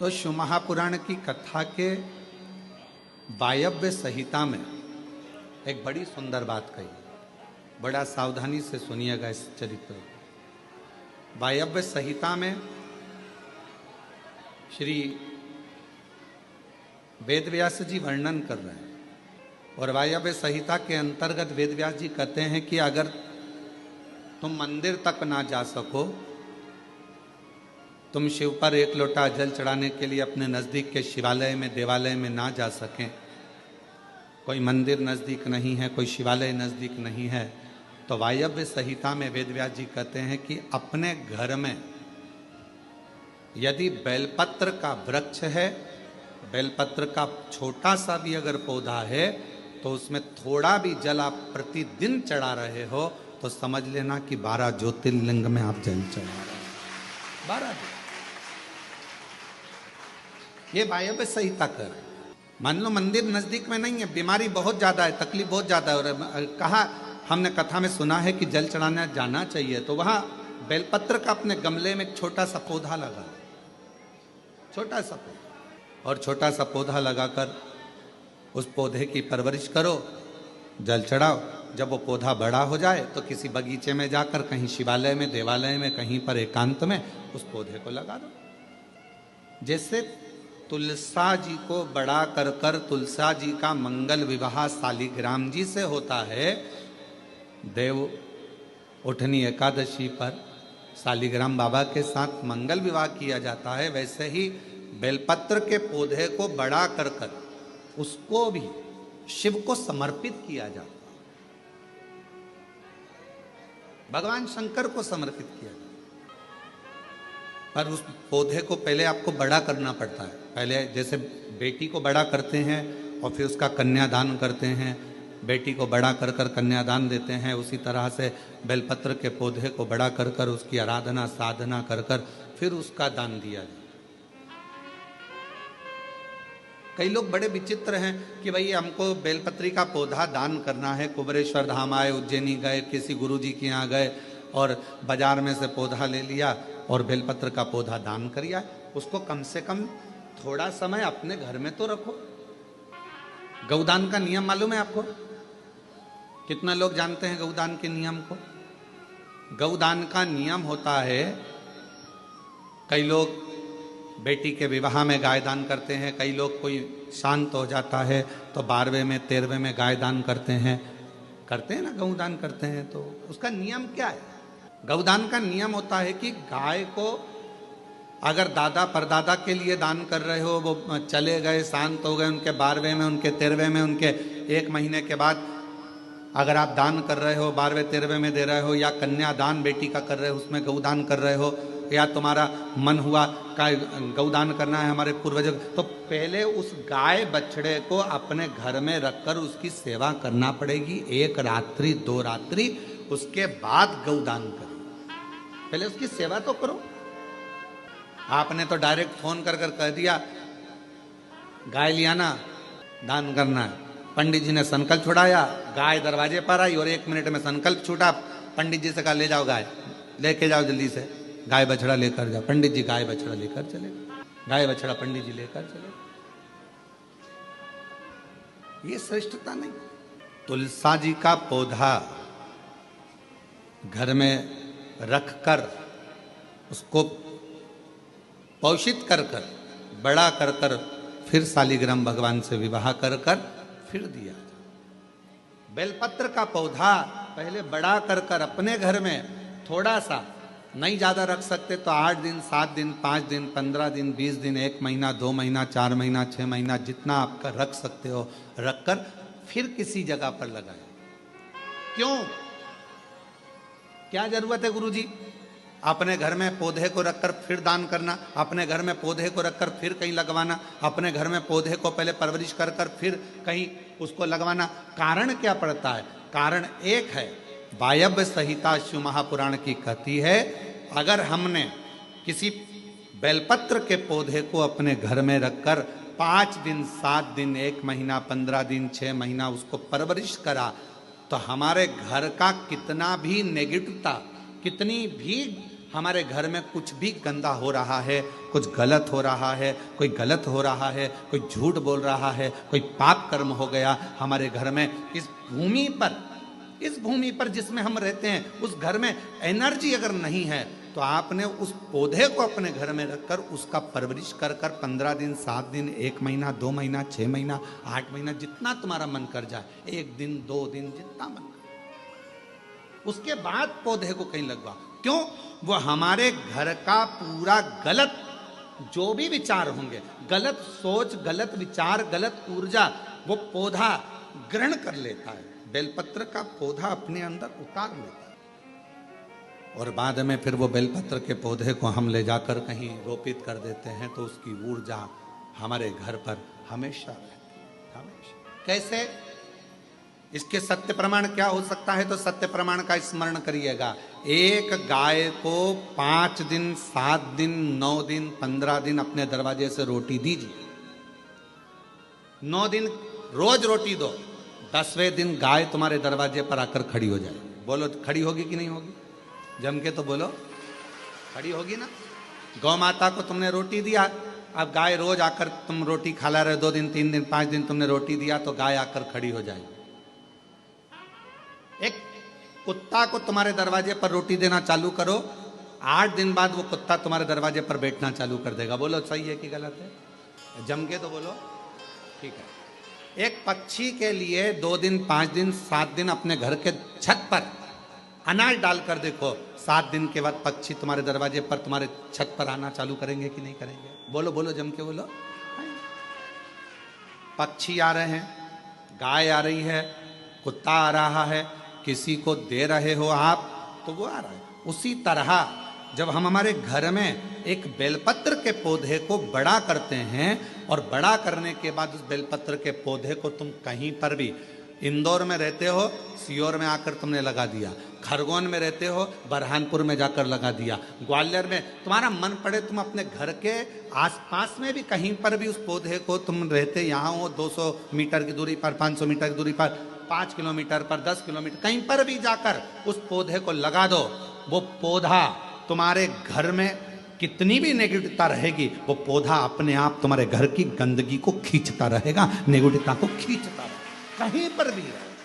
तो शिव महापुराण की कथा के वायव्य संहिता में एक बड़ी सुंदर बात कही। बड़ा सावधानी से सुनिएगा इस चरित्र को। वायव्य संहिता में श्री वेदव्यास जी वर्णन कर रहे हैं और वायव्य संहिता के अंतर्गत वेदव्यास जी कहते हैं कि अगर तुम मंदिर तक ना जा सको, तुम शिव पर एक लोटा जल चढ़ाने के लिए अपने नज़दीक के शिवालय में देवालय में ना जा सकें, कोई मंदिर नज़दीक नहीं है, कोई शिवालय नज़दीक नहीं है, तो वायव्य संहिता में वेदव्यास जी कहते हैं कि अपने घर में यदि बेलपत्र का वृक्ष है, बेलपत्र का छोटा सा भी अगर पौधा है, तो उसमें थोड़ा भी जल आप प्रतिदिन चढ़ा रहे हो तो समझ लेना कि 12 ज्योतिर्लिंग में आप जल चढ़ा रहे हो। 12। ये वायव्य संहिता कर। मान लो मंदिर नजदीक में नहीं है, बीमारी बहुत ज्यादा है, तकलीफ बहुत ज्यादा है, और कहा हमने कथा में सुना है कि जल चढ़ाने जाना चाहिए, तो वहां बेलपत्र का अपने गमले में एक छोटा सा पौधा लगा, छोटा सा पौधा, और छोटा सा पौधा लगाकर उस पौधे की परवरिश करो, जल चढ़ाओ। जब वो पौधा बड़ा हो जाए तो किसी बगीचे में जाकर कहीं शिवालय में, देवालय में, कहीं पर एकांत में उस पौधे को लगा दो। जैसे तुलसा जी को बड़ा कर कर तुलसा जी का मंगल विवाह शालिग्राम जी से होता है, देव उठनी एकादशी पर शालिग्राम बाबा के साथ मंगल विवाह किया जाता है, वैसे ही बेलपत्र के पौधे को बड़ा कर कर उसको भी शिव को समर्पित किया जाता है, भगवान शंकर को समर्पित किया जाता है। पर उस पौधे को पहले आपको बड़ा करना पड़ता है। पहले जैसे बेटी को बड़ा करते हैं और फिर उसका कन्यादान करते हैं, बेटी को बड़ा कर कर कन्यादान देते हैं, उसी तरह से बेलपत्र के पौधे को बड़ा कर कर उसकी आराधना साधना कर कर फिर उसका दान दिया जाए। कई लोग बड़े विचित्र हैं कि भाई हमको बेलपत्री का पौधा दान करना है, कुबरेश्वर धाम आए, उज्जैनी गए, किसी गुरुजी के यहाँ गए और बाजार में से पौधा ले लिया और बेलपत्र का पौधा दान करिया। उसको कम से कम थोड़ा समय अपने घर में तो रखो। गौदान का नियम मालूम है आपको? कितना लोग जानते हैं गौदान के नियम को? गौदान का नियम होता है, कई लोग बेटी के विवाह में गाय दान करते हैं, कई लोग कोई शांत हो जाता है तो 12वें में 13वें में गाय दान करते हैं ना, गौदान करते हैं। तो उसका नियम क्या है? गौदान का नियम होता है कि गाय को अगर दादा परदादा के लिए दान कर रहे हो, वो चले गए, शांत हो गए, उनके 12वें में, उनके 13वें में, उनके 1 महीने के बाद अगर आप दान कर रहे हो, 12वें 13वें में दे रहे हो, या कन्यादान बेटी का कर रहे हो, उसमें गौदान कर रहे हो, या तुम्हारा मन हुआ का गौदान करना है हमारे पूर्वजों, तो पहले उस गाय बछड़े को अपने घर में रखकर उसकी सेवा करना पड़ेगी 1 रात्रि 2 रात्रि, उसके बाद गौदान करो। पहले उसकी सेवा तो करो। आपने तो डायरेक्ट फोन कर कर कह दिया गाय लिया ना, दान करना है, पंडित जी ने संकल्प छुड़ाया, गाय दरवाजे पर आई और 1 मिनट में संकल्प छूटा, पंडित जी से कहा ले जाओ गाय, लेके जाओ जल्दी से, गाय बछड़ा लेकर जाओ। पंडित जी गाय बछड़ा लेकर चले, गाय बछड़ा पंडित जी लेकर चले। ये श्रेष्ठता नहीं। तुलसा जी का पौधा घर में रखकर उसको पोषित कर कर बड़ा कर कर फिर शालिग्राम भगवान से विवाह कर कर फिर दिया। बेलपत्र का पौधा पहले बड़ा कर कर अपने घर में थोड़ा सा, नहीं ज्यादा रख सकते तो 8 दिन 7 दिन 5 दिन 15 दिन 20 दिन 1 महीना 2 महीना 4 महीना 6 महीना जितना आपका रख सकते हो रखकर फिर किसी जगह पर लगाए। क्यों? क्या जरूरत है गुरुजी अपने घर में पौधे को रखकर फिर दान करना, अपने घर में पौधे को रखकर फिर कहीं लगवाना, अपने घर में पौधे को पहले परवरिश कर कर फिर कहीं उसको लगवाना? कारण क्या पड़ता है? कारण एक है, वायव्य संहिता शिव महापुराण की कहती है, अगर हमने किसी बेलपत्र के पौधे को अपने घर में रखकर 5 दिन 7 दिन 1 महीना 15 दिन 6 महीना उसको परवरिश करा, तो हमारे घर का कितना भी नेगेटिवता, कितनी भी हमारे घर में कुछ भी गंदा हो रहा है, कुछ गलत हो रहा है, कोई गलत हो रहा है, कोई झूठ बोल रहा है, कोई पाप कर्म हो गया हमारे घर में, इस भूमि पर जिसमें हम रहते हैं, उस घर में एनर्जी अगर नहीं है, तो आपने उस पौधे को अपने घर में रखकर उसका परवरिश कर 15 दिन, 7 दिन, 1 महीना, 2 महीना, 6 महीना, 8 महीना, जितना तुम्हारा मन कर जाए, 1 दिन, 2 दिन, जितना मन कर, उसके बाद पौधे को कहीं लगवा। क्यों? वो हमारे घर का पूरा गलत जो भी विचार होंगे, गलत सोच, गलत विचार, गलत ऊर्जा, वो पौधा ग्रहण कर लेता है। बेलपत्र का पौधा अपने अंदर उतार लेता है और बाद में फिर वो बेलपत्र के पौधे को हम ले जाकर कहीं रोपित कर देते हैं, तो उसकी ऊर्जा हमारे घर पर हमेशा रहती है, हमेशा। कैसे? इसके सत्य प्रमाण क्या हो सकता है? तो सत्य प्रमाण का स्मरण करिएगा। एक गाय को 5 दिन, 7 दिन, 9 दिन, 15 दिन अपने दरवाजे से रोटी दीजिए। 9 दिन रोज रोटी दो, 10वें दिन गाय तुम्हारे दरवाजे पर आकर खड़ी हो जाए। बोलो, खड़ी होगी कि नहीं होगी? जम के तो बोलो, खड़ी होगी ना। गौ माता को तुमने रोटी दिया, अब गाय रोज आकर, तुम रोटी खा रहे 2 दिन, 3 दिन, 5 दिन तुमने रोटी दिया, तो गाय आकर खड़ी हो जाएगी। एक कुत्ता को तुम्हारे दरवाजे पर रोटी देना चालू करो, 8 दिन बाद वो कुत्ता तुम्हारे दरवाजे पर बैठना चालू कर देगा। बोलो, सही है कि गलत है? जम के तो बोलो, ठीक है। एक पक्षी के लिए 2 दिन, 5 दिन, 7 दिन अपने घर के छत पर अनाज डालकर देखो, 7 दिन के बाद पक्षी तुम्हारे दरवाजे पर, तुम्हारे छत पर आना चालू करेंगे कि नहीं करेंगे? बोलो बोलो, जम के बोलो। पक्षी आ रहे हैं, गाय आ रही है, कुत्ता आ रहा है, किसी को दे रहे हो आप, तो वो आ रहा है। उसी तरह जब हम हमारे घर में एक बेलपत्र के पौधे को बड़ा करते हैं, और बड़ा करने के बाद उस बेलपत्र के पौधे को तुम कहीं पर भी, इंदौर में रहते हो, सीहोर में आकर तुमने लगा दिया, खरगोन में रहते हो, बरहानपुर में जाकर लगा दिया, ग्वालियर में, तुम्हारा मन पड़े तुम अपने घर के आसपास में भी कहीं पर भी उस पौधे को, तुम रहते यहाँ हो 200 मीटर की दूरी पर, 500 मीटर की दूरी पर, 5 किलोमीटर पर, 10 किलोमीटर, कहीं पर भी जाकर उस पौधे को लगा दो। वो पौधा तुम्हारे घर में कितनी भी नेगेटिवता रहेगी, वो पौधा अपने आप तुम्हारे घर की गंदगी को खींचता रहेगा, नेगेटिवता को खींचता रहेगा, कहीं पर भी रहे।